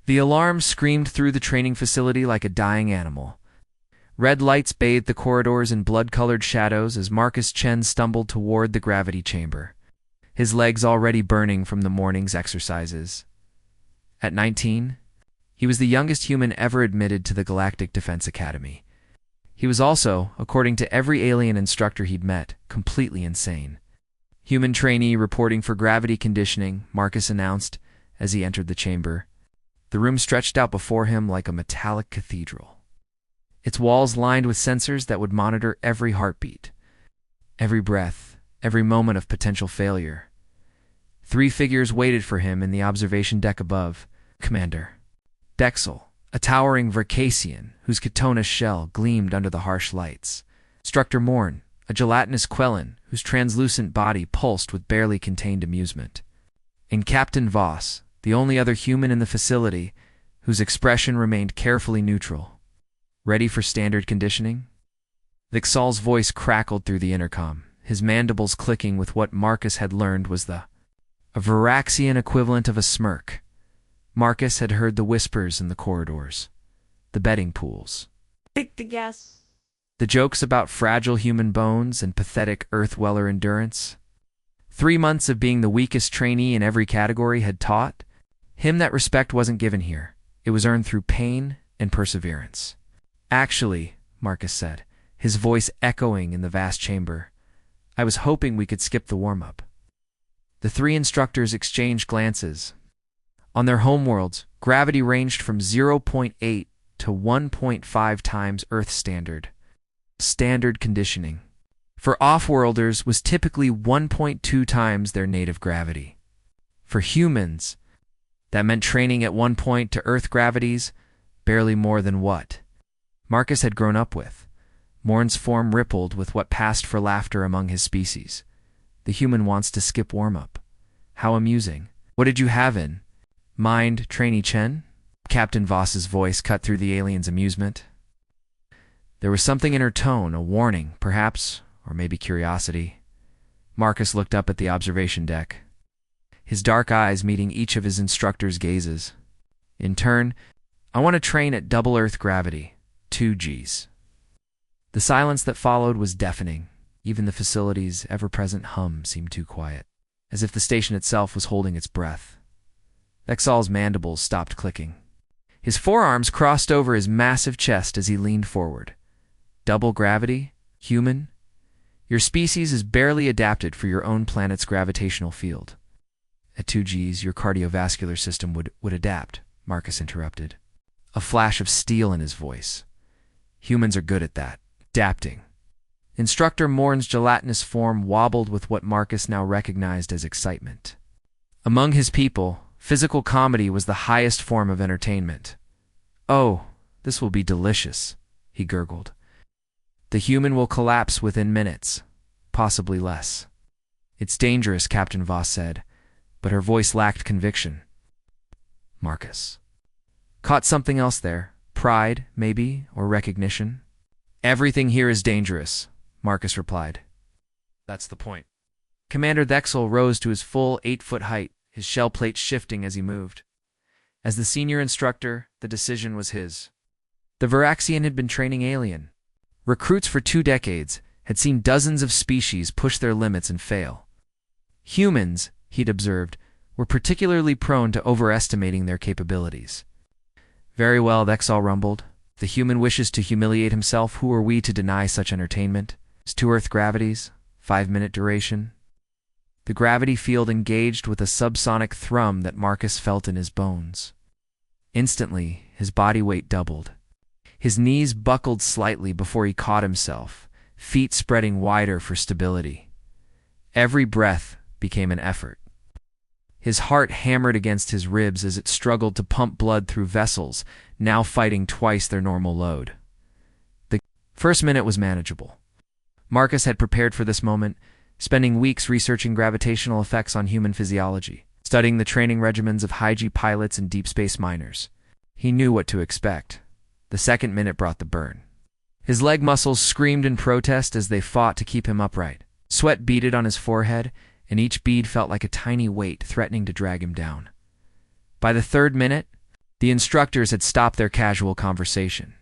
The alarm screamed through the training facility like a dying animal. Red lights bathed the corridors in blood-colored shadows as Marcus Chen stumbled toward the gravity chamber, his legs already burning from the morning's exercises. At 19, he was the youngest human ever admitted to the Galactic Defense Academy. He was also, according to every alien instructor he'd met, completely insane. Human trainee reporting for gravity conditioning, Marcus announced as he entered the chamber. The room stretched out before him like a metallic cathedral, its walls lined with sensors that would monitor every heartbeat, every breath, every moment of potential failure. 3 figures waited for him in the observation deck above. Commander Dexel, a towering Vercasian whose Katona shell gleamed under the harsh lights. Instructor Morn, a gelatinous Quellen whose translucent body pulsed with barely contained amusement. And Captain Voss, the only other human in the facility, whose expression remained carefully neutral. Ready for standard conditioning? Vixal's voice crackled through the intercom, his mandibles clicking with what Marcus had learned was a Varaxian equivalent of a smirk. Marcus had heard the whispers in the corridors, the betting pools, Pick the guess. the jokes about fragile human bones and pathetic Earth-Weller endurance. 3 months of being the weakest trainee in every category had taught him that respect wasn't given here. It was earned through pain and perseverance. Actually, Marcus said, his voice echoing in the vast chamber, I was hoping we could skip the warm-up. The 3 instructors exchanged glances. On their homeworlds, gravity ranged from 0.8 to 1.5 times Earth standard. Standard conditioning for off-worlders was typically 1.2 times their native gravity. For humans, that meant training at 1 point to Earth gravities, barely more than what Marcus had grown up with. Morn's form rippled with what passed for laughter among his species. The human wants to skip warm-up. How amusing. What did you have in mind, Trainee Chen? Captain Voss's voice cut through the alien's amusement. There was something in her tone, a warning, perhaps, or maybe curiosity. Marcus looked up at the observation deck, his dark eyes meeting each of his instructor's gazes. In turn, I want to train at double Earth gravity, 2 Gs. The silence that followed was deafening. Even the facility's ever-present hum seemed too quiet, as if the station itself was holding its breath. Vexal's mandibles stopped clicking. His forearms crossed over his massive chest as he leaned forward. Double gravity? Human? Your species is barely adapted for your own planet's gravitational field. At 2 Gs, your cardiovascular system would adapt, Marcus interrupted, a flash of steel in his voice. Humans are good at that, adapting. Instructor Morn's gelatinous form wobbled with what Marcus now recognized as excitement. Among his people, physical comedy was the highest form of entertainment. Oh, this will be delicious, he gurgled. The human will collapse within minutes, possibly less. It's dangerous, Captain Voss said, but her voice lacked conviction. Marcus caught something else there. Pride, maybe, or recognition. Everything here is dangerous, Marcus replied. That's the point. Commander Dexel rose to his full 8-foot height, his shell plate shifting as he moved. As the senior instructor, the decision was his. The Varaxian had been training alien. Recruits for 2 decades had seen dozens of species push their limits and fail. Humans, he'd observed, were particularly prone to overestimating their capabilities. Very well, Dexel rumbled. If the human wishes to humiliate himself, who are we to deny such entertainment? It's 2 Earth gravities, 5-minute duration. The gravity field engaged with a subsonic thrum that Marcus felt in his bones. Instantly, his body weight doubled. His knees buckled slightly before he caught himself, feet spreading wider for stability. Every breath became an effort. His heart hammered against his ribs as it struggled to pump blood through vessels, now fighting twice their normal load. The first minute was manageable. Marcus had prepared for this moment, spending weeks researching gravitational effects on human physiology, studying the training regimens of high-G pilots and deep space miners. He knew what to expect. The second minute brought the burn. His leg muscles screamed in protest as they fought to keep him upright. Sweat beaded on his forehead, and each bead felt like a tiny weight threatening to drag him down. By the third minute, The instructors had stopped their casual conversation.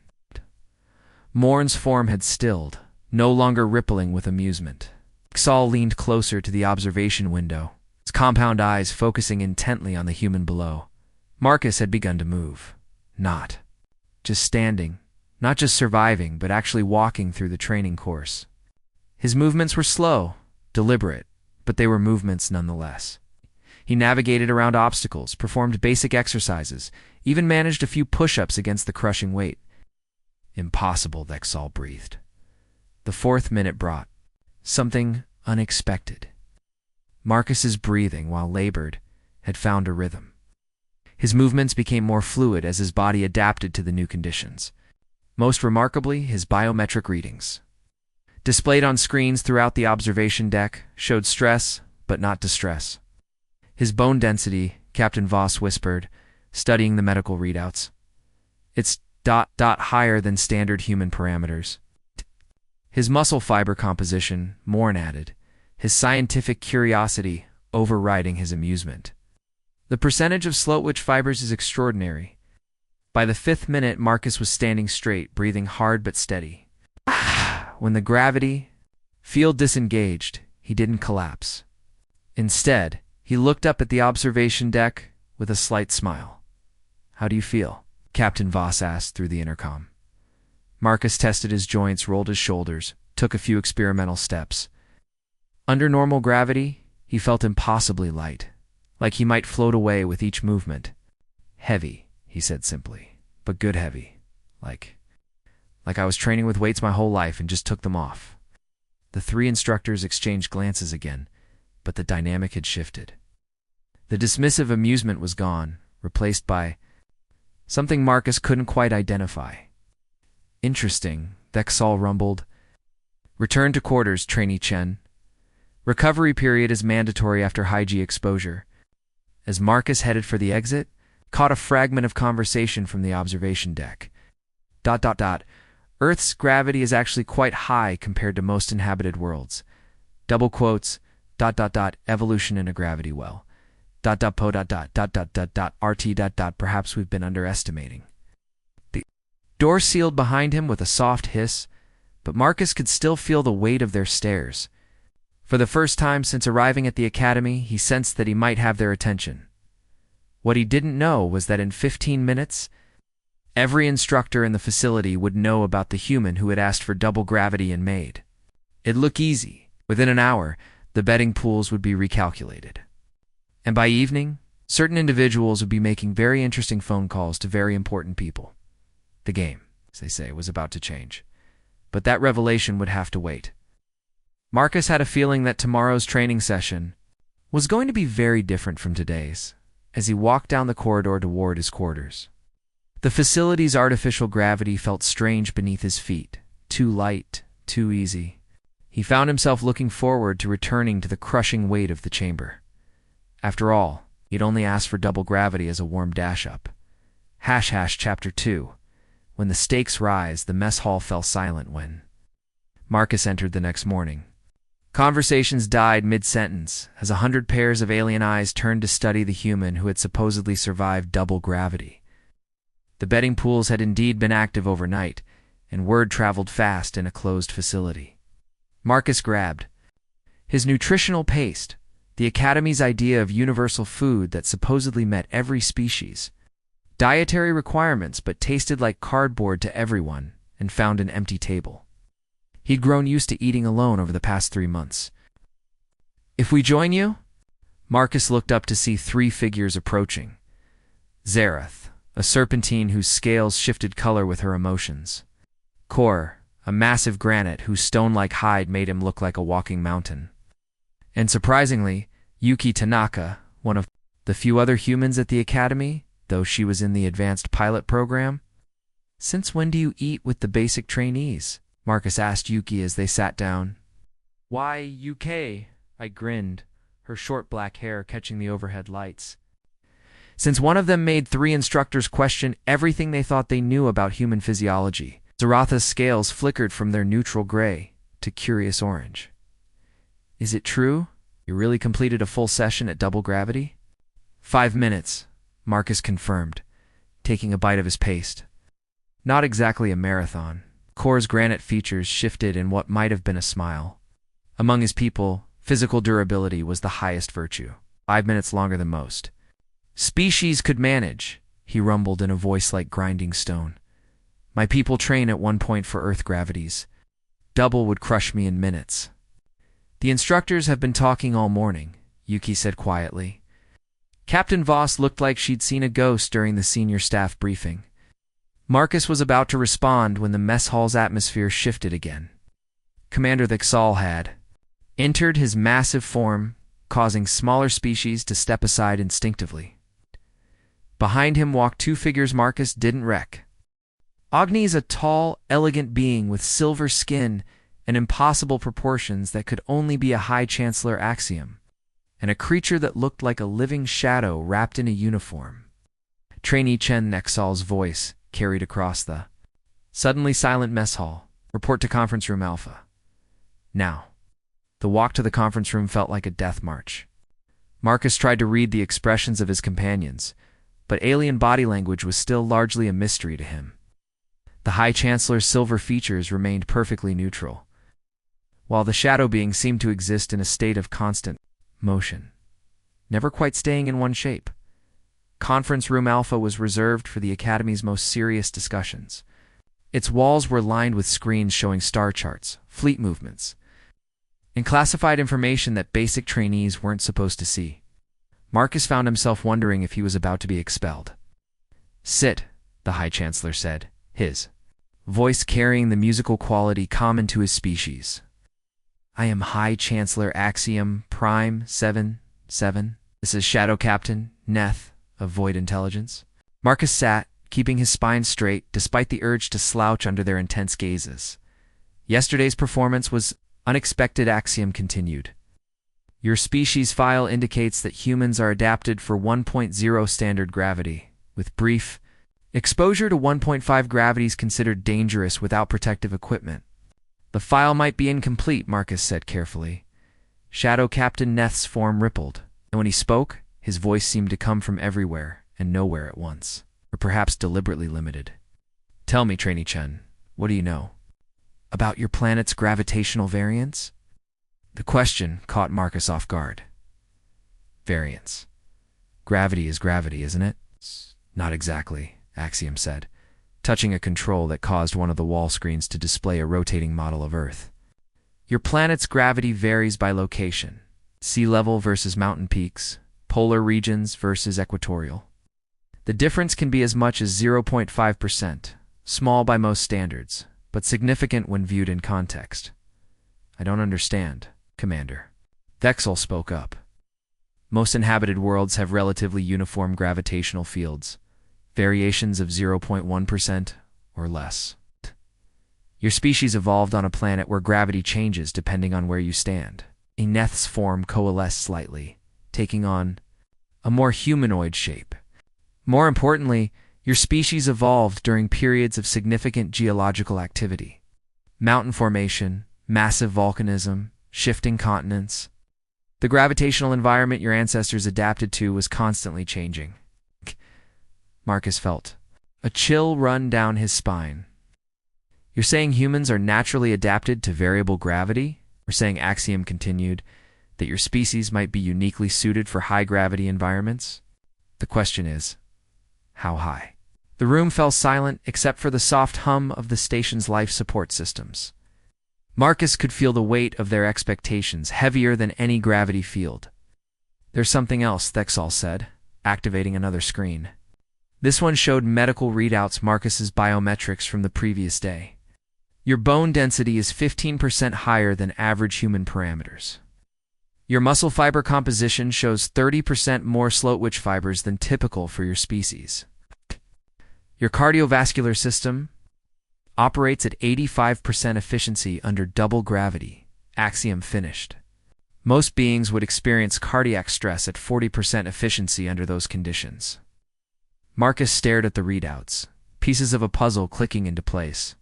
Morn's form had stilled, no longer rippling with amusement. Saul leaned closer to the observation window, his compound eyes focusing intently on the human below. Marcus had begun to move. Not just standing, not just surviving, but actually walking through the training course. His movements were slow, deliberate, but they were movements nonetheless. He navigated around obstacles, performed basic exercises, even managed a few push-ups against the crushing weight. Impossible, Vexal breathed. The fourth minute brought something unexpected. Marcus's breathing, while labored, had found a rhythm. His movements became more fluid as his body adapted to the new conditions. Most remarkably, his biometric readings, displayed on screens throughout the observation deck, showed stress, but not distress. His bone density, Captain Voss whispered, studying the medical readouts. It's ... higher than standard human parameters. His muscle fiber composition, Morn added, his scientific curiosity overriding his amusement. The percentage of slow-twitch fibers is extraordinary. By the fifth minute, Marcus was standing straight, breathing hard but steady. When the gravity field disengaged, he didn't collapse. Instead, he looked up at the observation deck with a slight smile. "How do you feel?" Captain Voss asked through the intercom. Marcus tested his joints, rolled his shoulders, took a few experimental steps. Under normal gravity, he felt impossibly light, like he might float away with each movement. "Heavy," he said simply, "but good heavy. Like I was training with weights my whole life and just took them off." The three instructors exchanged glances again, but the dynamic had shifted. The dismissive amusement was gone, replaced by something Marcus couldn't quite identify. "Interesting," Vexal rumbled. "Return to quarters, Trainee Chen. Recovery period is mandatory after high-G exposure." As Marcus headed for the exit, caught a fragment of conversation from the observation deck. ... Earth's gravity is actually quite high compared to most inhabited worlds. Double quotes, ... evolution in a gravity well. ... RT ... perhaps we've been underestimating. The door sealed behind him with a soft hiss, but Marcus could still feel the weight of their stares. For the first time since arriving at the academy, he sensed that he might have their attention. What he didn't know was that in 15 minutes, every instructor in the facility would know about the human who had asked for double gravity and made. It'd look easy. Within an hour, the betting pools would be recalculated. And by evening, certain individuals would be making very interesting phone calls to very important people. The game, as they say, was about to change. But that revelation would have to wait. Marcus had a feeling that tomorrow's training session was going to be very different from today's, as he walked down the corridor toward his quarters. The facility's artificial gravity felt strange beneath his feet, too light, too easy. He found himself looking forward to returning to the crushing weight of the chamber. After all, he'd only asked for double gravity as a warm dash-up. / Chapter 2. When the stakes rise, the mess hall fell silent when Marcus entered the next morning. Conversations died mid-sentence as 100 pairs of alien eyes turned to study the human who had supposedly survived double gravity. The betting pools had indeed been active overnight, and word traveled fast in a closed facility. Marcus grabbed his nutritional paste, the Academy's idea of universal food that supposedly met every species. Dietary requirements but tasted like cardboard to everyone, and found an empty table. He'd grown used to eating alone over the past 3 months. "If we join you?" Marcus looked up to see 3 figures approaching. Zareth, a serpentine whose scales shifted color with her emotions. Kor, a massive granite whose stone-like hide made him look like a walking mountain. And surprisingly, Yuki Tanaka, one of the few other humans at the Academy, though she was in the advanced pilot program. "Since when do you eat with the basic trainees?" Marcus asked Yuki as they sat down. "Why, UK?" I grinned, her short black hair catching the overhead lights. Since one of them made 3 instructors question everything they thought they knew about human physiology, Zaratha's scales flickered from their neutral gray to curious orange. "Is it true? You really completed a full session at double gravity?" 5 minutes, Marcus confirmed, taking a bite of his paste. Not exactly a marathon. Core's granite features shifted in what might have been a smile. Among his people, physical durability was the highest virtue, 5 minutes longer than most. Species could manage, he rumbled in a voice like grinding stone. My people train at 1 point for Earth gravities. Double would crush me in minutes. The instructors have been talking all morning, Yuki said quietly. Captain Voss looked like she'd seen a ghost during the senior staff briefing. Marcus was about to respond when the mess hall's atmosphere shifted again. Commander Thixal had entered his massive form, causing smaller species to step aside instinctively. Behind him walked 2 figures Marcus didn't wreck. Agni's a tall, elegant being with silver skin and impossible proportions that could only be a High Chancellor Axiom, and a creature that looked like a living shadow wrapped in a uniform. Trainee Chen Nexal's voice carried across the suddenly silent mess hall. Report to conference room Alpha. Now. The walk to the conference room felt like a death march. Marcus tried to read the expressions of his companions, but alien body language was still largely a mystery to him. The High Chancellor's silver features remained perfectly neutral, while the shadow being seemed to exist in a state of constant motion, never quite staying in one shape. Conference room Alpha was reserved for the Academy's most serious discussions. Its walls were lined with screens showing star charts, fleet movements, and classified information that basic trainees weren't supposed to see. Marcus found himself wondering if he was about to be expelled. Sit, the High Chancellor said, his voice carrying the musical quality common to his species. I am High Chancellor Axiom Prime 77. This is Shadow Captain Neth of Void Intelligence. Marcus sat, keeping his spine straight despite the urge to slouch under their intense gazes. Yesterday's performance was unexpected. Axiom continued. Your species file indicates that humans are adapted for 1.0 standard gravity, with brief exposure to 1.5 gravities considered dangerous without protective equipment. The file might be incomplete, Marcus said carefully. Shadow Captain Neth's form rippled, and when he spoke, his voice seemed to come from everywhere and nowhere at once, or perhaps deliberately limited. Tell me, Trainee Chen, what do you know? About your planet's gravitational variance? The question caught Marcus off guard. Variance. Gravity is gravity, isn't it? Not exactly, Axiom said, touching a control that caused one of the wall screens to display a rotating model of Earth. Your planet's gravity varies by location. Sea level versus mountain peaks, polar regions versus equatorial. The difference can be as much as 0.5%, small by most standards, but significant when viewed in context. I don't understand, Commander. Thexel spoke up. Most inhabited worlds have relatively uniform gravitational fields, variations of 0.1% or less. Your species evolved on a planet where gravity changes depending on where you stand. Neth's form coalesced slightly, taking on a more humanoid shape. More importantly, your species evolved during periods of significant geological activity. Mountain formation, massive volcanism, shifting continents. The gravitational environment your ancestors adapted to was constantly changing. Marcus felt a chill run down his spine. You're saying humans are naturally adapted to variable gravity? Or saying, Axiom continued, that your species might be uniquely suited for high-gravity environments? The question is, how high? The room fell silent except for the soft hum of the station's life support systems. Marcus could feel the weight of their expectations, heavier than any gravity field. There's something else, Thexal said, activating another screen. This one showed medical readouts Marcus's biometrics from the previous day. Your bone density is 15% higher than average human parameters. Your muscle fiber composition shows 30% more Slotwich fibers than typical for your species. Your cardiovascular system operates at 85% efficiency under double gravity, Axiom finished. Most beings would experience cardiac stress at 40% efficiency under those conditions. Marcus stared at the readouts, pieces of a puzzle clicking into place.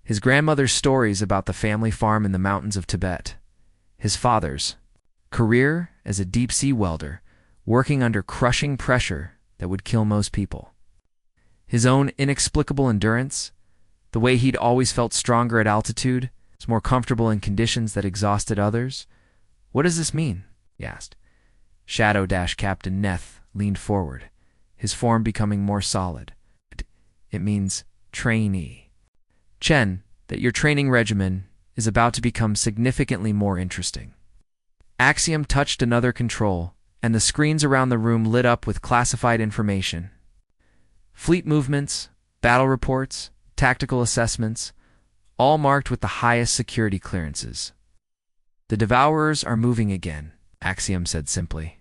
His grandmother's stories about the family farm in the mountains of Tibet. His father's career as a deep-sea welder, working under crushing pressure that would kill most people. His own inexplicable endurance, the way he'd always felt stronger at altitude, was more comfortable in conditions that exhausted others. What does this mean? He asked. Shadow-Captain Neth leaned forward, his form becoming more solid. It means trainee. Chen, that your training regimen is about to become significantly more interesting. Axiom touched another control, and the screens around the room lit up with classified information. Fleet movements, battle reports, tactical assessments, all marked with the highest security clearances. The Devourers are moving again, Axiom said simply.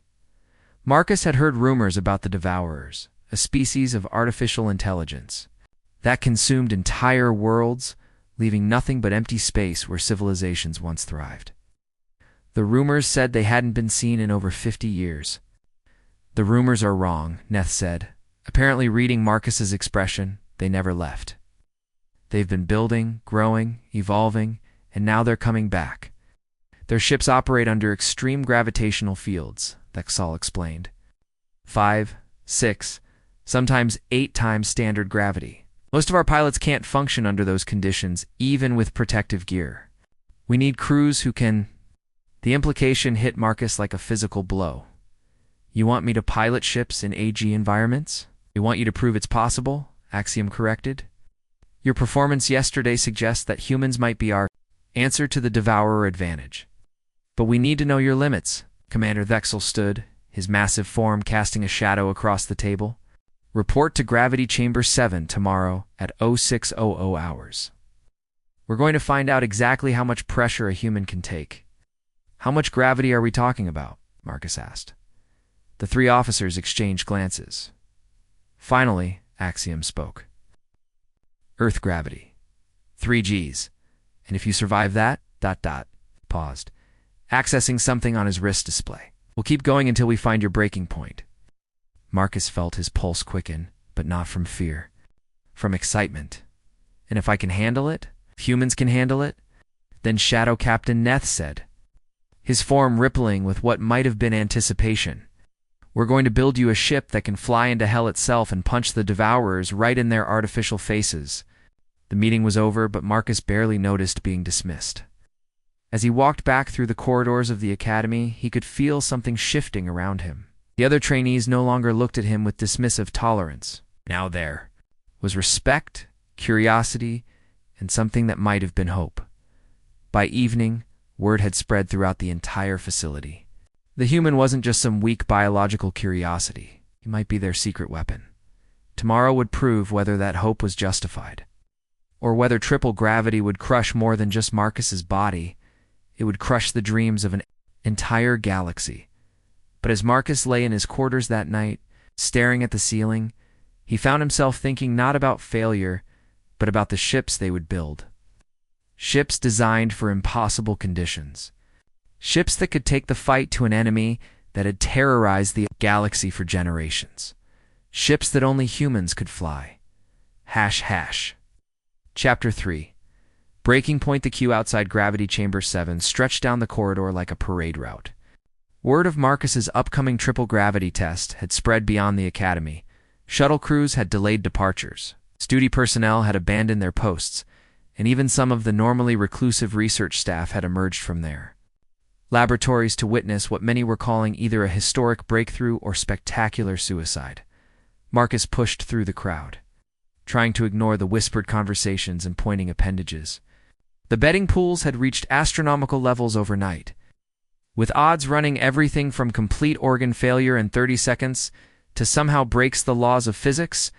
Marcus had heard rumors about the Devourers, a species of artificial intelligence that consumed entire worlds, leaving nothing but empty space where civilizations once thrived. The rumors said they hadn't been seen in over 50 years. The rumors are wrong, Neth said. Apparently reading Marcus's expression, they never left. They've been building, growing, evolving, and now they're coming back. Their ships operate under extreme gravitational fields, Thexal explained. 5, 6, sometimes 8 times standard gravity. Most of our pilots can't function under those conditions, even with protective gear. We need crews who can... The implication hit Marcus like a physical blow. You want me to pilot ships in AG environments? We want you to prove it's possible, Axiom corrected. Your performance yesterday suggests that humans might be our answer to the Devourer advantage. But we need to know your limits. Commander Thexal stood, his massive form casting a shadow across the table. Report to Gravity Chamber 7 tomorrow at 0600 hours. We're going to find out exactly how much pressure a human can take. How much gravity are we talking about? Marcus asked. The 3 officers exchanged glances. Finally, Axiom spoke. Earth gravity. 3 Gs. And if you survive that, ... Paused, accessing something on his wrist display. We'll keep going until we find your breaking point. Marcus felt his pulse quicken, but not from fear. From excitement. And if I can handle it? If humans can handle it? Then Shadow Captain Neth said, his form rippling with what might have been anticipation. We're going to build you a ship that can fly into hell itself and punch the Devourers right in their artificial faces. The meeting was over, but Marcus barely noticed being dismissed. As he walked back through the corridors of the academy, he could feel something shifting around him. The other trainees no longer looked at him with dismissive tolerance. Now there was respect, curiosity, and something that might have been hope. By evening, word had spread throughout the entire facility. The human wasn't just some weak biological curiosity. He might be their secret weapon. Tomorrow would prove whether that hope was justified, or whether triple gravity would crush more than just Marcus's body. It would crush the dreams of an entire galaxy. But as Marcus lay in his quarters that night, staring at the ceiling, he found himself thinking not about failure, but about the ships they would build. Ships designed for impossible conditions. Ships that could take the fight to an enemy that had terrorized the galaxy for generations. Ships that only humans could fly. #. Chapter 3. Breaking point. The queue outside Gravity Chamber 7 stretched down the corridor like a parade route. Word of Marcus's upcoming triple gravity test had spread beyond the academy. Shuttle crews had delayed departures. Duty personnel had abandoned their posts, and even some of the normally reclusive research staff had emerged from there. Laboratories to witness what many were calling either a historic breakthrough or spectacular suicide. Marcus pushed through the crowd, trying to ignore the whispered conversations and pointing appendages. The betting pools had reached astronomical levels overnight, with odds running everything from complete organ failure in 30 seconds to somehow breaks the laws of physics.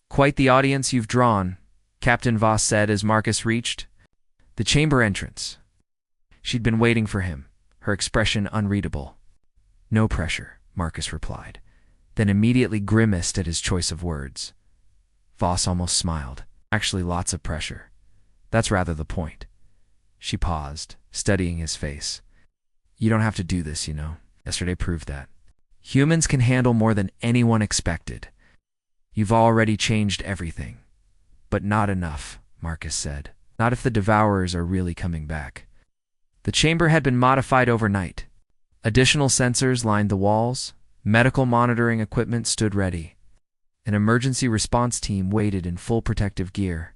Quite the audience you've drawn, Captain Voss said as Marcus reached the chamber entrance. She'd been waiting for him, her expression unreadable. No pressure, Marcus replied, then immediately grimaced at his choice of words. Voss almost smiled. Actually, lots of pressure. That's rather the point. She paused, studying his face. You don't have to do this, you know. Yesterday proved that. Humans can handle more than anyone expected. You've already changed everything. But not enough, Marcus said. Not if the Devourers are really coming back. The chamber had been modified overnight. Additional sensors lined the walls. Medical monitoring equipment stood ready. An emergency response team waited in full protective gear.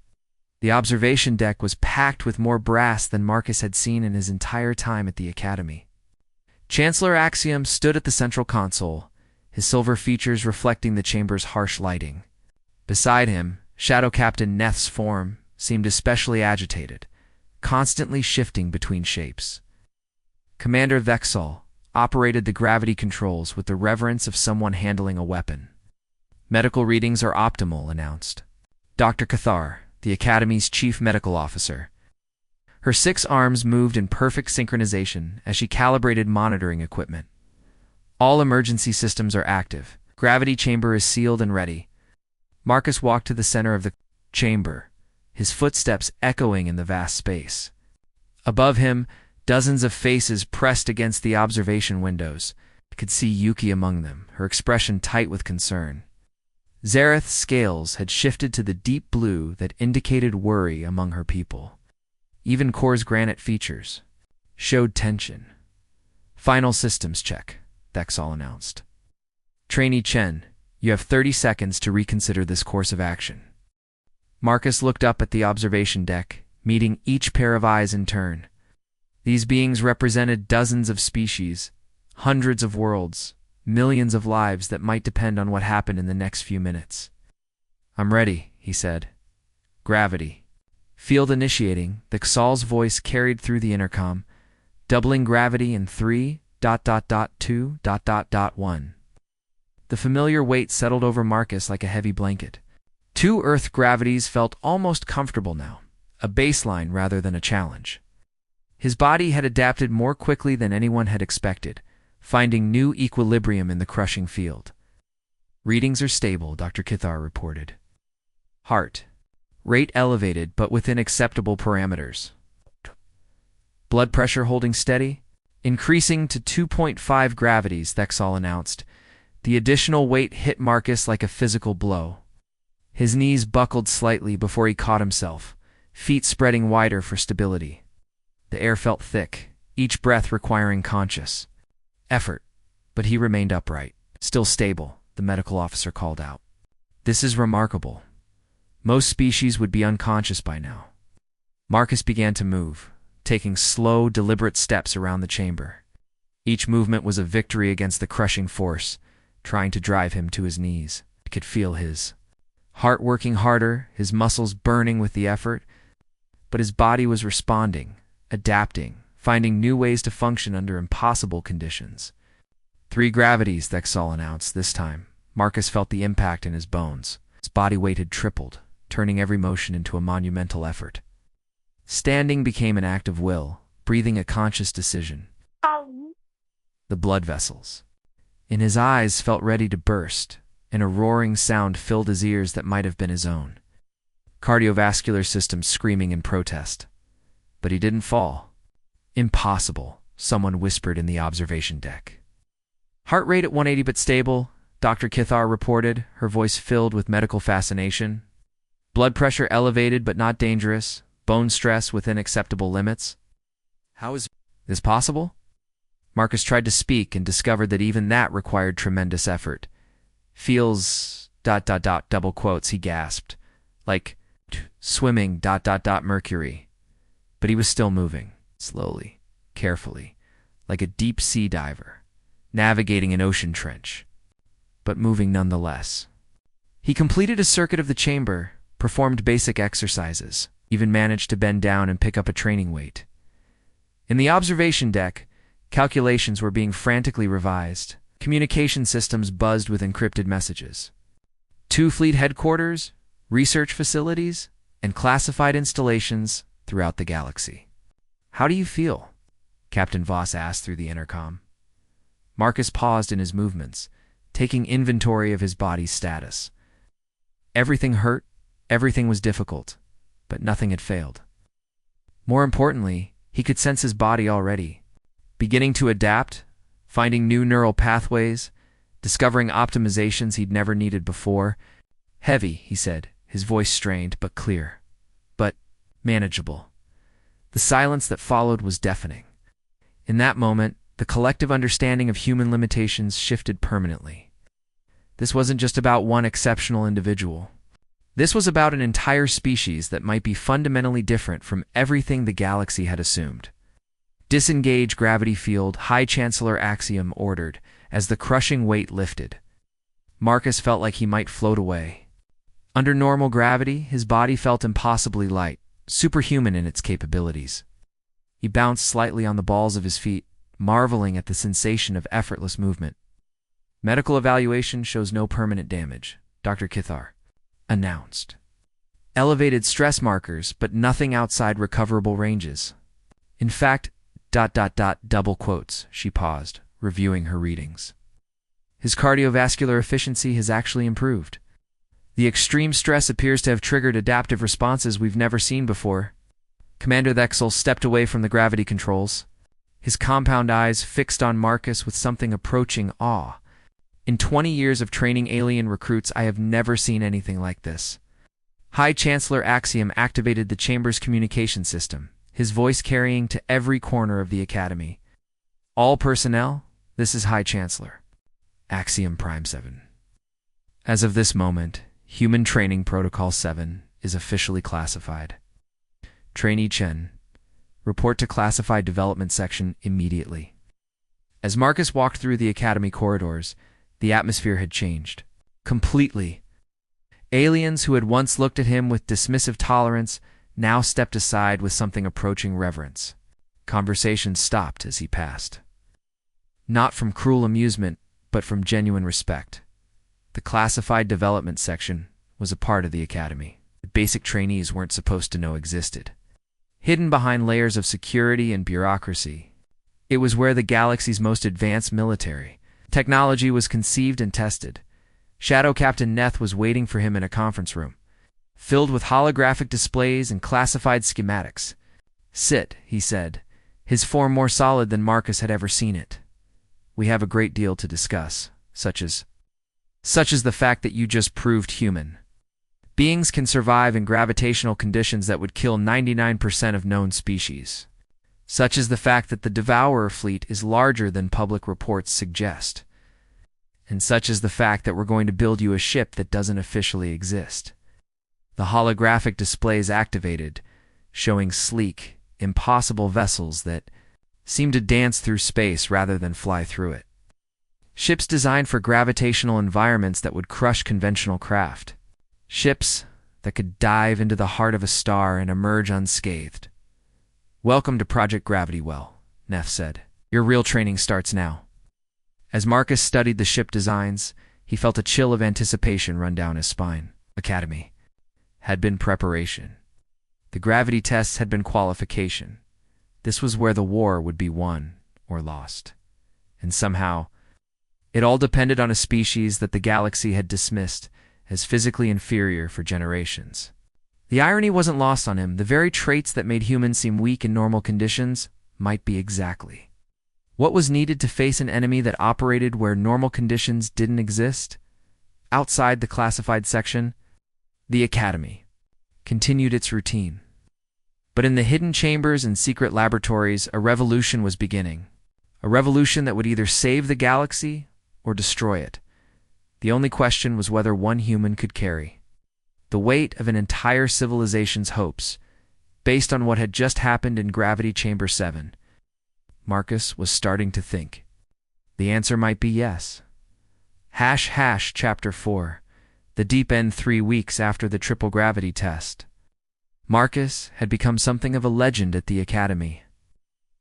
The observation deck was packed with more brass than Marcus had seen in his entire time at the academy. Chancellor Axiom stood at the central console, his silver features reflecting the chamber's harsh lighting. Beside him, Shadow Captain Neth's form seemed especially agitated, constantly shifting between shapes. Commander Vexal operated the gravity controls with the reverence of someone handling a weapon. Medical readings are optimal, announced Dr. Cathar, the Academy's chief medical officer. Her 6 arms moved in perfect synchronization as she calibrated monitoring equipment. All emergency systems are active. Gravity chamber is sealed and ready. Marcus walked to the center of the chamber, his footsteps echoing in the vast space. Above him, dozens of faces pressed against the observation windows. He could see Yuki among them, her expression tight with concern. Zareth's scales had shifted to the deep blue that indicated worry among her people. Even Kor's granite features showed tension. Final systems check, Vexal announced. Trainee Chen, you have 30 seconds to reconsider this course of action. Marcus looked up at the observation deck, meeting each pair of eyes in turn. These beings represented dozens of species, hundreds of worlds, millions of lives that might depend on what happened in the next few minutes. I'm ready, he said. Gravity. Field initiating, Vexal's voice carried through the intercom, doubling gravity in 3.2.1. The familiar weight settled over Marcus like a heavy blanket. 2 Earth gravities felt almost comfortable now, a baseline rather than a challenge. His body had adapted more quickly than anyone had expected, finding new equilibrium in the crushing field. Readings are stable, Dr. Cathar reported. Heart rate elevated but within acceptable parameters. Blood pressure holding steady, increasing to 2.5 gravities, Vexal announced. The additional weight hit Marcus like a physical blow. His knees buckled slightly before he caught himself, feet spreading wider for stability. The air felt thick, each breath requiring conscious effort, but he remained upright, still stable, the medical officer called out. This is remarkable. Most species would be unconscious by now. Marcus began to move, taking slow, deliberate steps around the chamber. Each movement was a victory against the crushing force, trying to drive him to his knees. He could feel his heart working harder, his muscles burning with the effort, but his body was responding, adapting, finding new ways to function under impossible conditions. 3 gravities, Vexal announced this time. Marcus felt the impact in his bones. His body weight had tripled, turning every motion into a monumental effort. Standing became an act of will, breathing a conscious decision. The blood vessels in his eyes felt ready to burst, and a roaring sound filled his ears that might have been his own. Cardiovascular system screaming in protest. But he didn't fall. Impossible, someone whispered in the observation deck. Heart rate at 180 but stable, Dr. Cathar reported, her voice filled with medical fascination. Blood pressure elevated but not dangerous, bone stress within acceptable limits. How is this possible? Marcus tried to speak and discovered that even that required tremendous effort. Feels ... double quotes, he gasped. Like swimming ... mercury. But he was still moving, slowly, carefully, like a deep-sea diver, navigating an ocean trench, but moving nonetheless. He completed a circuit of the chamber, performed basic exercises, even managed to bend down and pick up a training weight. In the observation deck, calculations were being frantically revised. Communication systems buzzed with encrypted messages. 2 fleet headquarters, research facilities, and classified installations throughout the galaxy. How do you feel? Captain Voss asked through the intercom. Marcus paused in his movements, taking inventory of his body's status. Everything hurt, everything was difficult, but nothing had failed. More importantly, he could sense his body already, beginning to adapt, finding new neural pathways, discovering optimizations he'd never needed before. Heavy, he said, his voice strained but clear, but manageable. The silence that followed was deafening. In that moment, the collective understanding of human limitations shifted permanently. This wasn't just about one exceptional individual. This was about an entire species that might be fundamentally different from everything the galaxy had assumed. Disengage gravity field, High Chancellor Axiom ordered, as the crushing weight lifted. Marcus felt like he might float away. Under normal gravity, his body felt impossibly light, superhuman in its capabilities. He bounced slightly on the balls of his feet, marveling at the sensation of effortless movement. Medical evaluation shows no permanent damage, Dr. Kithar announced. Elevated stress markers, but nothing outside recoverable ranges. In fact, ... double quotes, she paused, reviewing her readings. His cardiovascular efficiency has actually improved. The extreme stress appears to have triggered adaptive responses we've never seen before. Commander Thexel stepped away from the gravity controls, his compound eyes fixed on Marcus with something approaching awe. In 20 years of training alien recruits, I have never seen anything like this. High Chancellor Axiom activated the chamber's communication system, his voice carrying to every corner of the Academy. All personnel, this is High Chancellor Axiom Prime 7. As of this moment, Human Training Protocol 7 is officially classified. Trainee Chen, report to Classified Development Section immediately. As Marcus walked through the Academy corridors, the atmosphere had changed. Completely. Aliens who had once looked at him with dismissive tolerance now stepped aside with something approaching reverence. Conversation stopped as he passed. Not from cruel amusement, but from genuine respect. The Classified Development Section was a part of the Academy that basic trainees weren't supposed to know existed. Hidden behind layers of security and bureaucracy, it was where the galaxy's most advanced military technology was conceived and tested. Shadow Captain Neth was waiting for him in a conference room, filled with holographic displays and classified schematics. Sit, he said, his form more solid than Marcus had ever seen it. We have a great deal to discuss, such as the fact that you just proved human. Beings can survive in gravitational conditions that would kill 99% of known species. Such as the fact that the Devourer fleet is larger than public reports suggest. And such as the fact that we're going to build you a ship that doesn't officially exist. The holographic displays activated, showing sleek, impossible vessels that seem to dance through space rather than fly through it. Ships designed for gravitational environments that would crush conventional craft. Ships that could dive into the heart of a star and emerge unscathed. Welcome to Project Gravity Well, Neff said. Your real training starts now. As Marcus studied the ship designs, he felt a chill of anticipation run down his spine. Academy had been preparation. The gravity tests had been qualification. This was where the war would be won or lost. And somehow, it all depended on a species that the galaxy had dismissed as physically inferior for generations. The irony wasn't lost on him. The very traits that made humans seem weak in normal conditions might be exactly what was needed to face an enemy that operated where normal conditions didn't exist. Outside the classified section, the Academy continued its routine. But in the hidden chambers and secret laboratories, a revolution was beginning. A revolution that would either save the galaxy or destroy it. The only question was whether one human could carry the weight of an entire civilization's hopes, based on what had just happened in Gravity Chamber 7. Marcus was starting to think. The answer might be yes. Chapter 4. The Deep End 3 weeks after the triple gravity test. Marcus had become something of a legend at the Academy.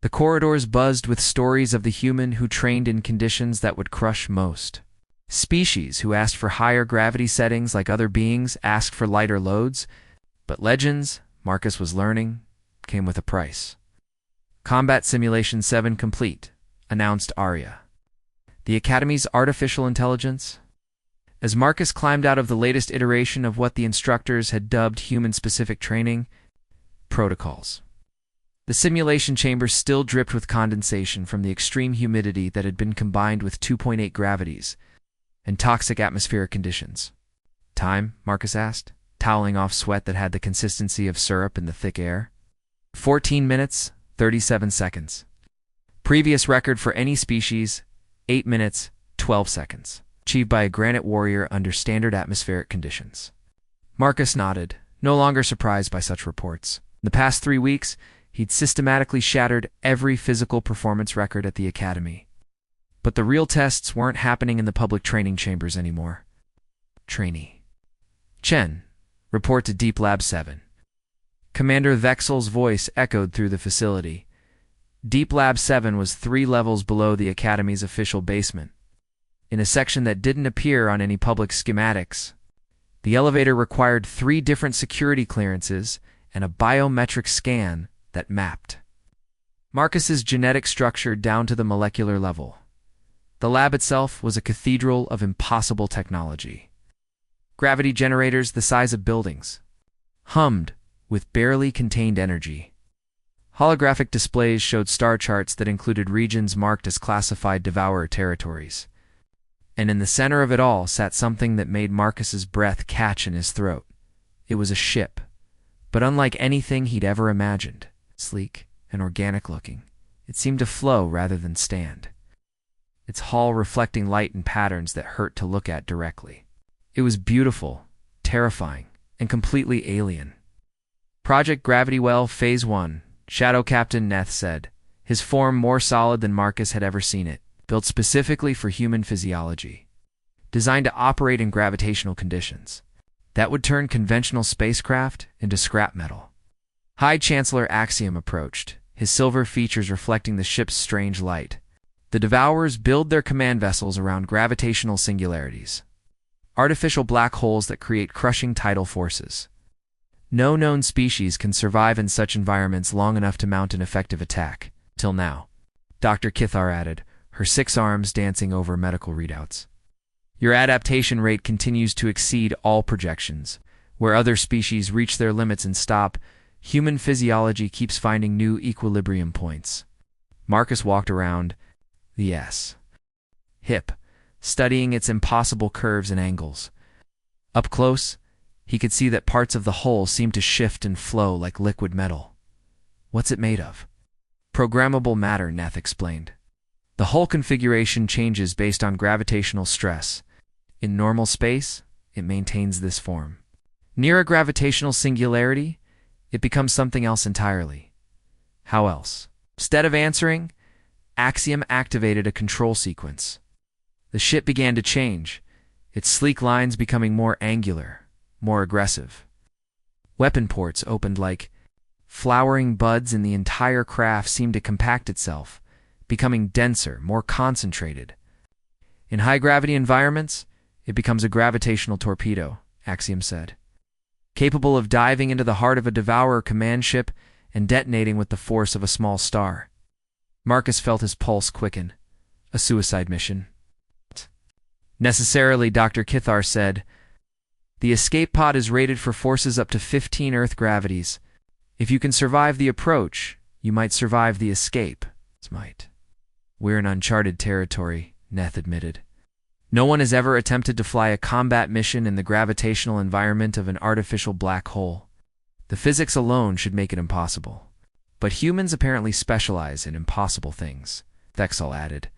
The corridors buzzed with stories of the human who trained in conditions that would crush most. Species who asked for higher gravity settings like other beings asked for lighter loads, but legends, Marcus was learning, came with a price. Combat Simulation 7 complete, announced Arya. The Academy's artificial intelligence? As Marcus climbed out of the latest iteration of what the instructors had dubbed human-specific training, protocols. The simulation chamber still dripped with condensation from the extreme humidity that had been combined with 2.8 gravities and toxic atmospheric conditions. Time? Marcus asked, toweling off sweat that had the consistency of syrup in the thick air. 14 minutes, 37 seconds. Previous record for any species, 8 minutes, 12 seconds. achieved by a granite warrior under standard atmospheric conditions. Marcus nodded, no longer surprised by such reports. In the past 3 weeks, he'd systematically shattered every physical performance record at the academy. But the real tests weren't happening in the public training chambers anymore. Trainee Chen, report to Deep Lab 7. Commander Vexel's voice echoed through the facility. Deep Lab 7 was 3 levels below the Academy's official basement, in a section that didn't appear on any public schematics. The elevator required 3 different security clearances and a biometric scan that mapped Marcus's genetic structure down to the molecular level. The lab itself was a cathedral of impossible technology. Gravity generators the size of buildings hummed with barely contained energy. Holographic displays showed star charts that included regions marked as classified devourer territories. And in the center of it all sat something that made Marcus's breath catch in his throat. It was a ship, but unlike anything he'd ever imagined. Sleek and organic-looking, it seemed to flow rather than stand, its hull reflecting light in patterns that hurt to look at directly. It was beautiful, terrifying, and completely alien. Project Gravity Well Phase 1, Shadow Captain Neth said, his form more solid than Marcus had ever seen it, built specifically for human physiology, designed to operate in gravitational conditions that would turn conventional spacecraft into scrap metal. High Chancellor Axiom approached, his silver features reflecting the ship's strange light. The Devourers build their command vessels around gravitational singularities, artificial black holes that create crushing tidal forces. No known species can survive in such environments long enough to mount an effective attack, till now, Dr. Kithar added, her 6 arms dancing over medical readouts. Your adaptation rate continues to exceed all projections. Where other species reach their limits and stop, human physiology keeps finding new equilibrium points. Marcus walked around the hip, studying its impossible curves and angles. Up close, he could see that parts of the hull seemed to shift and flow like liquid metal. What's it made of? Programmable matter, Neth explained. The hull configuration changes based on gravitational stress. In normal space, it maintains this form. Near a gravitational singularity, it becomes something else entirely. How else? Instead of answering, Axiom activated a control sequence. The ship began to change, its sleek lines becoming more angular, more aggressive. Weapon ports opened like flowering buds, and the entire craft seemed to compact itself, becoming denser, more concentrated. In high-gravity environments, it becomes a gravitational torpedo, Axiom said, capable of diving into the heart of a Devourer command ship and detonating with the force of a small star. Marcus felt his pulse quicken. A suicide mission. Necessarily, Dr. Kithar said. The escape pod is rated for forces up to 15 Earth gravities. If you can survive the approach, you might survive the escape. We're in uncharted territory, Neth admitted. No one has ever attempted to fly a combat mission in the gravitational environment of an artificial black hole. The physics alone should make it impossible. But humans apparently specialize in impossible things, Vexel added.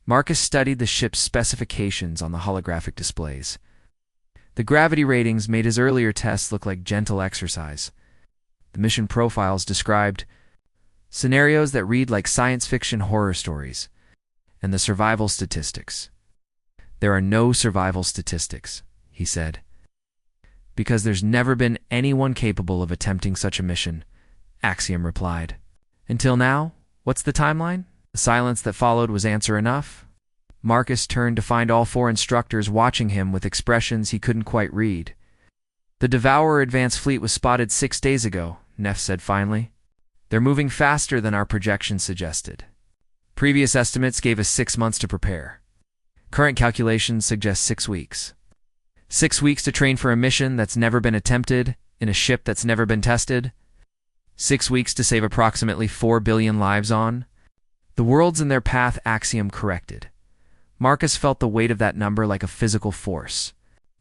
Marcus studied the ship's specifications on the holographic displays. The gravity ratings made his earlier tests look like gentle exercise. The mission profiles described scenarios that read like science fiction horror stories, and the survival statistics. There are no survival statistics, he said, because there's never been anyone capable of attempting such a mission, Axiom replied. Until now, what's the timeline? The silence that followed was answer enough. Marcus turned to find all 4 instructors watching him with expressions he couldn't quite read. The Devourer advance fleet was spotted 6 days ago, Neff said finally. They're moving faster than our projections suggested. Previous estimates gave us 6 months to prepare. Current calculations suggest 6 weeks. 6 weeks to train for a mission that's never been attempted, in a ship that's never been tested. 6 weeks to save approximately 4 billion lives on. The worlds in their path, Axiom corrected. Marcus felt the weight of that number like a physical force.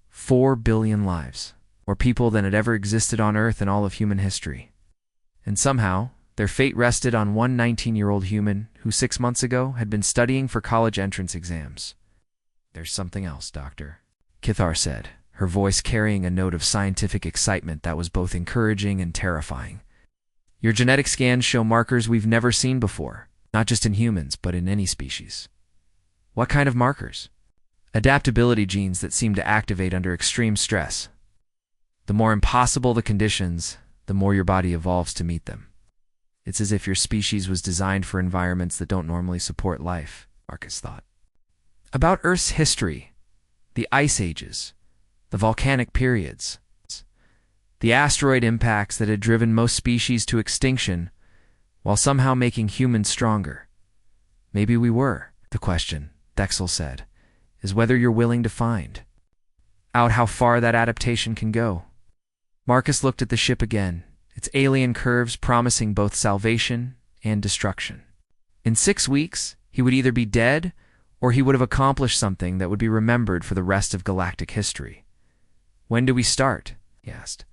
4 billion lives, more people than had ever existed on Earth in all of human history. And somehow, their fate rested on one 19-year-old human who 6 months ago had been studying for college entrance exams. There's something else, Doctor, Kithar said, her voice carrying a note of scientific excitement that was both encouraging and terrifying. Your genetic scans show markers we've never seen before, not just in humans, but in any species. What kind of markers? Adaptability genes that seem to activate under extreme stress. The more impossible the conditions, the more your body evolves to meet them. It's as if your species was designed for environments that don't normally support life, Marcus thought. About Earth's history, the ice ages, the volcanic periods, the asteroid impacts that had driven most species to extinction while somehow making humans stronger. Maybe we were. The question, Dexel said, is whether you're willing to find out how far that adaptation can go. Marcus looked at the ship again, its alien curves promising both salvation and destruction. In 6 weeks, he would either be dead or he would have accomplished something that would be remembered for the rest of galactic history. When do we start? He asked.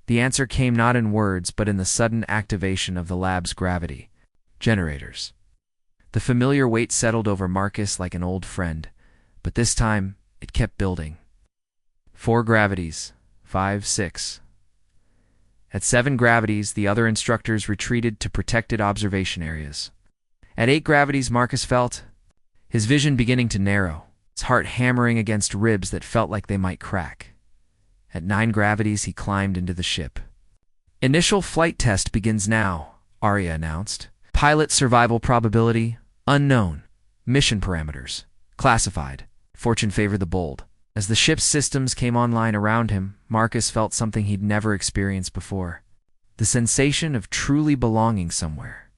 The answer came not in words, but in the sudden activation of the lab's gravity generators. The familiar weight settled over Marcus like an old friend, but this time it kept building. 4 gravities, 5, 6. At 7 gravities, the other instructors retreated to protected observation areas. At 8 gravities, Marcus felt his vision beginning to narrow, his heart hammering against ribs that felt like they might crack. At 9 gravities, he climbed into the ship. Initial flight test begins now, Arya announced. Pilot survival probability, unknown. Mission parameters, classified. Fortune favored the bold. As the ship's systems came online around him, Marcus felt something he'd never experienced before. The sensation of truly belonging somewhere.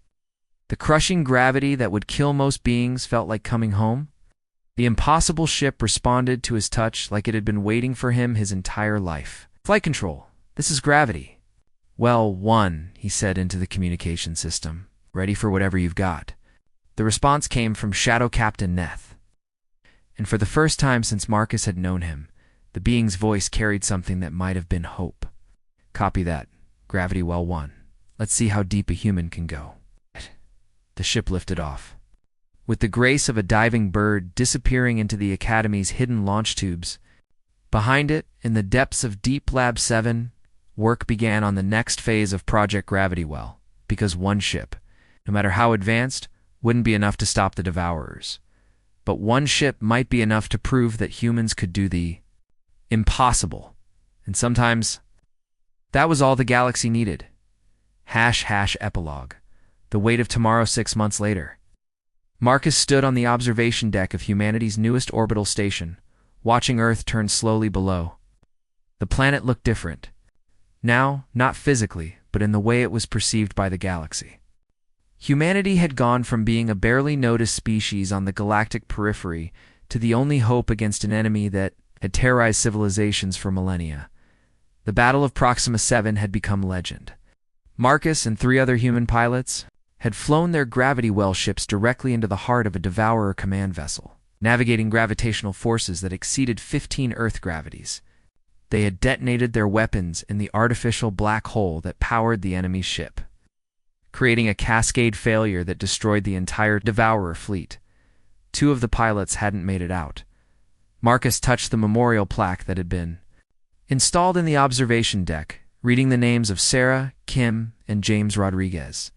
The crushing gravity that would kill most beings felt like coming home. The impossible ship responded to his touch like it had been waiting for him his entire life. Flight control, this is gravity. Well, 1, he said into the communication system. Ready for whatever you've got. The response came from Shadow Captain Neth. And for the first time since Marcus had known him, the being's voice carried something that might have been hope. Copy that. Gravity well 1. Let's see how deep a human can go. The ship lifted off. With the grace of a diving bird disappearing into the Academy's hidden launch tubes. Behind it, in the depths of Deep Lab 7, work began on the next phase of Project Gravity Well, because one ship, no matter how advanced, wouldn't be enough to stop the Devourers. But one ship might be enough to prove that humans could do the impossible. And sometimes, that was all the galaxy needed. ## epilogue. The weight of tomorrow 6 months later. Marcus stood on the observation deck of humanity's newest orbital station, watching Earth turn slowly below. The planet looked different. Now, not physically, but in the way it was perceived by the galaxy. Humanity had gone from being a barely noticed species on the galactic periphery to the only hope against an enemy that had terrorized civilizations for millennia. The Battle of Proxima 7 had become legend. Marcus and 3 other human pilots had flown their gravity well ships directly into the heart of a Devourer command vessel, navigating gravitational forces that exceeded 15 Earth gravities. They had detonated their weapons in the artificial black hole that powered the enemy's ship, creating a cascade failure that destroyed the entire Devourer fleet. 2 of the pilots hadn't made it out. Marcus touched the memorial plaque that had been installed in the observation deck, reading the names of Sarah, Kim, and James Rodriguez.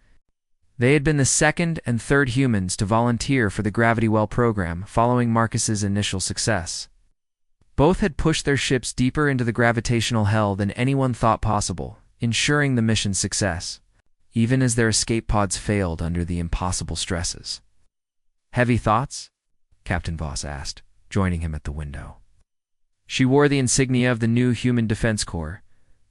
They had been the 2nd and 3rd humans to volunteer for the Gravity Well program following Marcus's initial success. Both had pushed their ships deeper into the gravitational hell than anyone thought possible, ensuring the mission's success, even as their escape pods failed under the impossible stresses. Heavy thoughts? Captain Voss asked, joining him at the window. She wore the insignia of the new Human Defense Corps,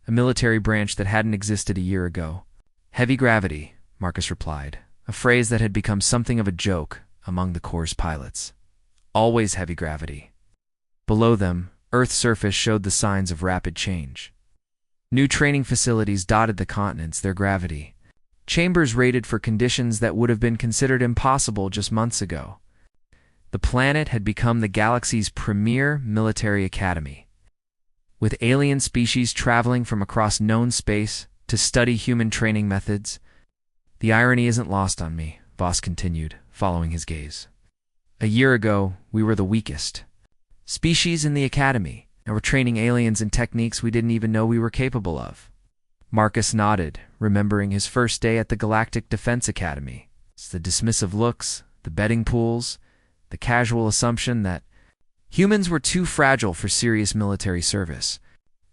a military branch that hadn't existed a year ago. Heavy gravity, Marcus replied, a phrase that had become something of a joke among the Corps' pilots. Always heavy gravity. Below them, Earth's surface showed the signs of rapid change. New training facilities dotted the continents, their gravity. Chambers rated for conditions that would have been considered impossible just months ago. The planet had become the galaxy's premier military academy, with alien species traveling from across known space to study human training methods. The irony isn't lost on me, Voss continued, following his gaze. A year ago, we were the weakest. species in the Academy, and we're training aliens in techniques we didn't even know we were capable of. Marcus nodded, remembering his first day at the Galactic Defense Academy. It's the dismissive looks, the betting pools, the casual assumption that humans were too fragile for serious military service.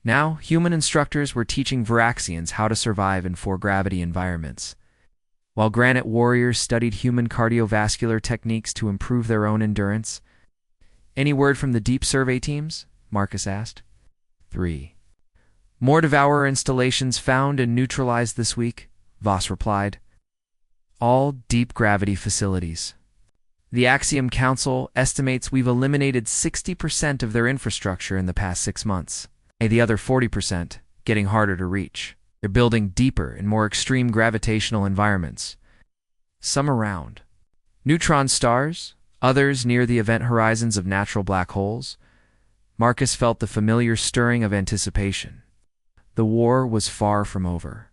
Now, human instructors were teaching Viraxians how to survive in four-gravity environments, while granite warriors studied human cardiovascular techniques to improve their own endurance. "Any word from the deep survey teams?" Marcus asked. 3. "More Devourer installations found and neutralized this week," Voss replied. "All deep gravity facilities. The Axiom Council estimates we've eliminated 60% of their infrastructure in the past 6 months. The other 40% getting harder to reach. They're building deeper and more extreme gravitational environments. Some around neutron stars, others near the event horizons of natural black holes." Marcus felt the familiar stirring of anticipation. The war was far from over.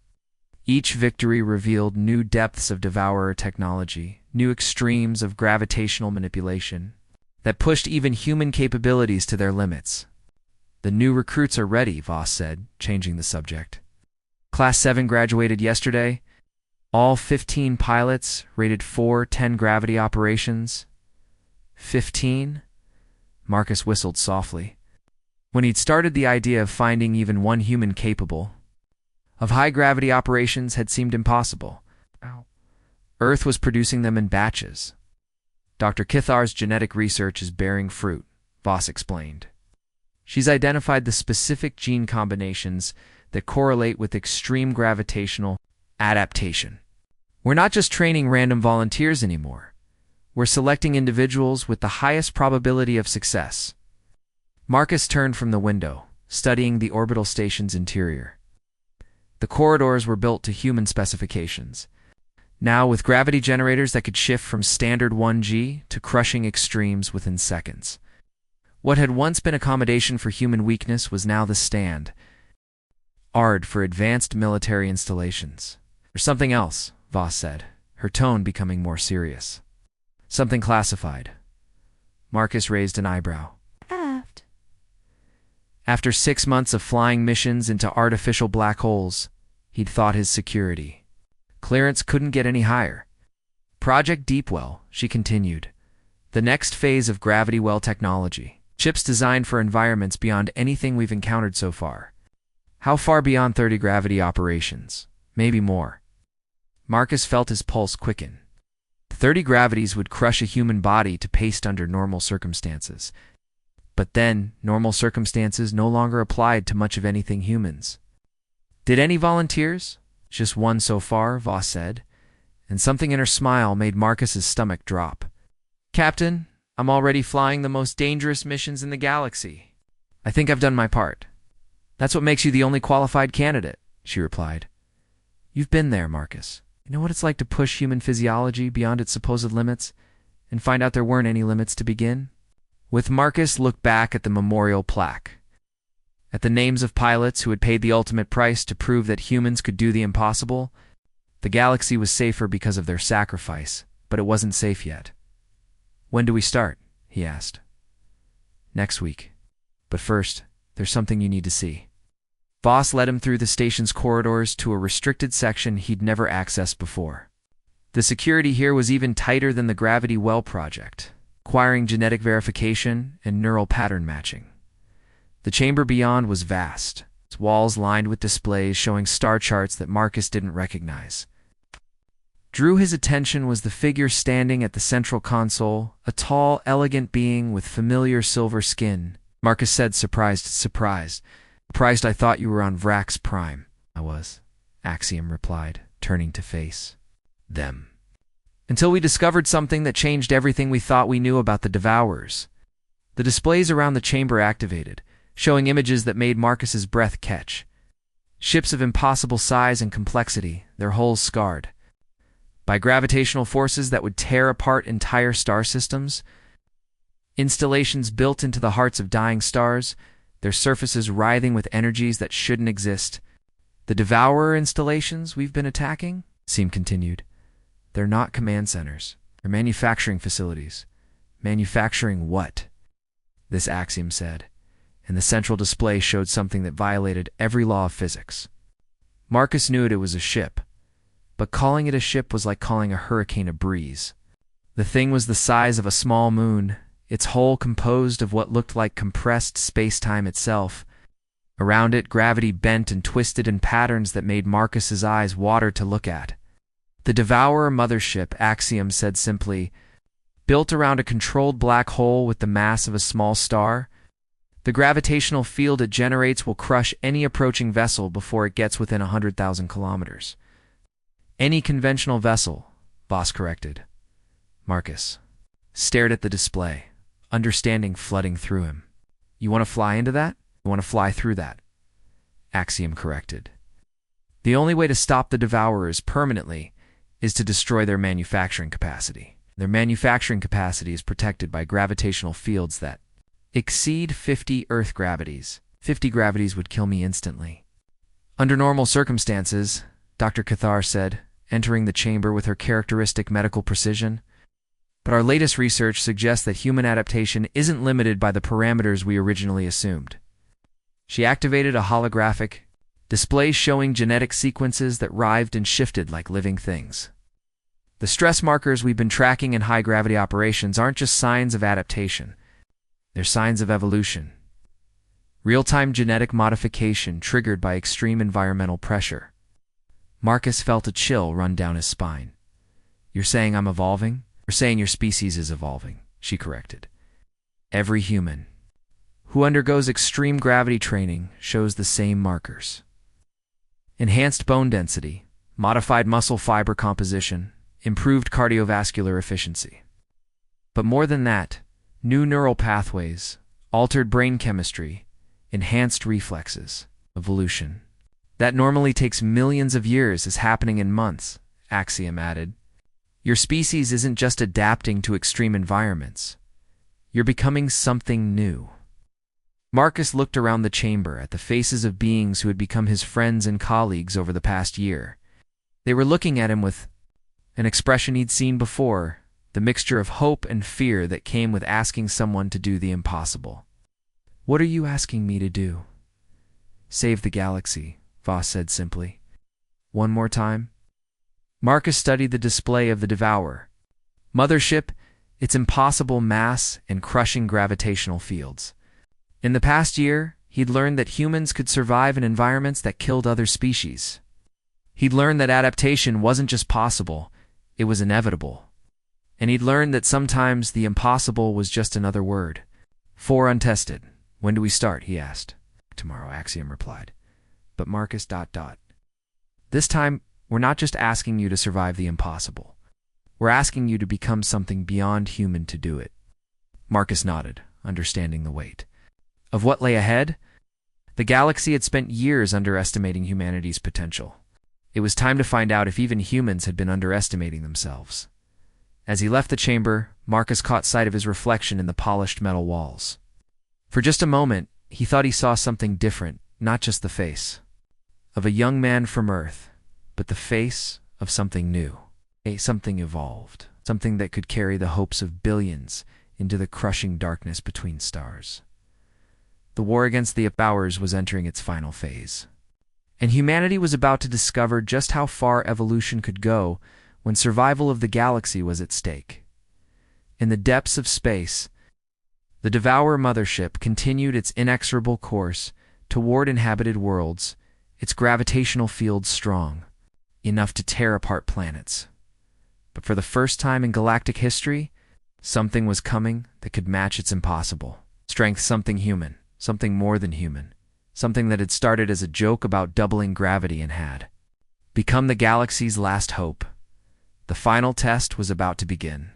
Each victory revealed new depths of Devourer technology, new extremes of gravitational manipulation that pushed even human capabilities to their limits. "The new recruits are ready," Voss said, changing the subject. "Class 7 graduated yesterday. All 15 pilots, rated 4-10 gravity operations." 15? Marcus whistled softly. When he'd started, the idea of finding even one human capable of high-gravity operations had seemed impossible. Earth was producing them in batches. "Dr. Kithar's genetic research is bearing fruit," Voss explained. "She's identified the specific gene combinations that correlate with extreme gravitational adaptation. We're not just training random volunteers anymore. We're selecting individuals with the highest probability of success." Marcus turned from the window, studying the orbital station's interior. The corridors were built to human specifications, now with gravity generators that could shift from standard 1G to crushing extremes within seconds. What had once been accommodation for human weakness was now the stand ARD for advanced military installations. "There's something else," Voss said, her tone becoming more serious. "Something classified." Marcus raised an eyebrow. Aft. After 6 months of flying missions into artificial black holes, he'd thought his security clearance couldn't get any higher. "Project Deepwell," she continued. "The next phase of gravity well technology. Chips designed for environments beyond anything we've encountered so far. How far beyond 30 gravity operations? Maybe more." Marcus felt his pulse quicken. 30 gravities would crush a human body to paste under normal circumstances. But then, normal circumstances no longer applied to much of anything humans. "Did any volunteers?" "Just one so far," Voss said, and something in her smile made Marcus's stomach drop. "Captain, I'm already flying the most dangerous missions in the galaxy. I think I've done my part." "That's what makes you the only qualified candidate," she replied. "You've been there, Marcus. You know what it's like to push human physiology beyond its supposed limits and find out there weren't any limits to begin?" With Marcus looked back at the memorial plaque, at the names of pilots who had paid the ultimate price to prove that humans could do the impossible. The galaxy was safer because of their sacrifice, but it wasn't safe yet. "When do we start?" he asked. "Next week. But first, there's something you need to see." Voss led him through the station's corridors to a restricted section he'd never accessed before. The security here was even tighter than the Gravity Well project, requiring genetic verification and neural pattern matching. The chamber beyond was vast, its walls lined with displays showing star charts that Marcus didn't recognize. Drew his attention was the figure standing at the central console, a tall, elegant being with familiar silver skin. Marcus said, surprised. "I thought you were on Vrax Prime." "I was," Axiom replied, turning to face them. "Until we discovered something that changed everything we thought we knew about the Devourers." The displays around the chamber activated, showing images that made Marcus's breath catch. Ships of impossible size and complexity, their hulls scarred by gravitational forces that would tear apart entire star systems. Installations built into the hearts of dying stars, their surfaces writhing with energies that shouldn't exist. "The Devourer installations we've been attacking," Seam continued. "They're not command centers. They're manufacturing facilities." "Manufacturing what?" this axiom said, and the central display showed something that violated every law of physics. Marcus knew it was a ship, but calling it a ship was like calling a hurricane a breeze. The thing was the size of a small moon, its hull composed of what looked like compressed space-time itself. Around it, gravity bent and twisted in patterns that made Marcus's eyes water to look at. The Devourer mothership, axiom said simply, built around a controlled black hole with the mass of a small star. The gravitational field it generates will crush any approaching vessel before it gets within 100,000 kilometers. Any conventional vessel, Voss corrected. Marcus stared at the display, understanding flooding through him. You want to fly into that? You want to fly through that? Axiom corrected. The only way to stop the Devourers permanently is to destroy their manufacturing capacity. Their manufacturing capacity is protected by gravitational fields that exceed 50 Earth gravities. 50 gravities would kill me instantly. Under normal circumstances, Dr. Cathar said, entering the chamber with her characteristic medical precision. But our latest research suggests that human adaptation isn't limited by the parameters we originally assumed. She activated a holographic display showing genetic sequences that writhed and shifted like living things. The stress markers we've been tracking in high-gravity operations aren't just signs of adaptation. They're signs of evolution. Real-time genetic modification triggered by extreme environmental pressure. Marcus felt a chill run down his spine. You're saying I'm evolving? Or saying your species is evolving, she corrected. Every human who undergoes extreme gravity training shows the same markers. Enhanced bone density, modified muscle fiber composition, improved cardiovascular efficiency. But more than that, new neural pathways, altered brain chemistry, enhanced reflexes, evolution. That normally takes millions of years is happening in months, Axiom added. Your species isn't just adapting to extreme environments. You're becoming something new. Marcus looked around the chamber at the faces of beings who had become his friends and colleagues over the past year. They were looking at him with an expression he'd seen before, the mixture of hope and fear that came with asking someone to do the impossible. What are you asking me to do? Save the galaxy, Voss said simply. One more time? Marcus studied the display of the Devourer mothership, its impossible mass and crushing gravitational fields. In the past year, he'd learned that humans could survive in environments that killed other species. He'd learned that adaptation wasn't just possible, it was inevitable. And he'd learned that sometimes the impossible was just another word. For untested. When do we start? He asked. Tomorrow, Axiom replied. But Marcus ... This time, we're not just asking you to survive the impossible. We're asking you to become something beyond human to do it. Marcus nodded, understanding the weight of what lay ahead. The galaxy had spent years underestimating humanity's potential. It was time to find out if even humans had been underestimating themselves. As he left the chamber, Marcus caught sight of his reflection in the polished metal walls. For just a moment, he thought he saw something different, not just the face of a young man from Earth, but the face of something new, something evolved, something that could carry the hopes of billions into the crushing darkness between stars. The war against the Devourers was entering its final phase, and humanity was about to discover just how far evolution could go when survival of the galaxy was at stake. In the depths of space, the Devourer mothership continued its inexorable course toward inhabited worlds, its gravitational field strong, enough to tear apart planets. But for the first time in galactic history, something was coming that could match its impossible strength, something human, something more than human, something that had started as a joke about doubling gravity and had become the galaxy's last hope. The final test was about to begin.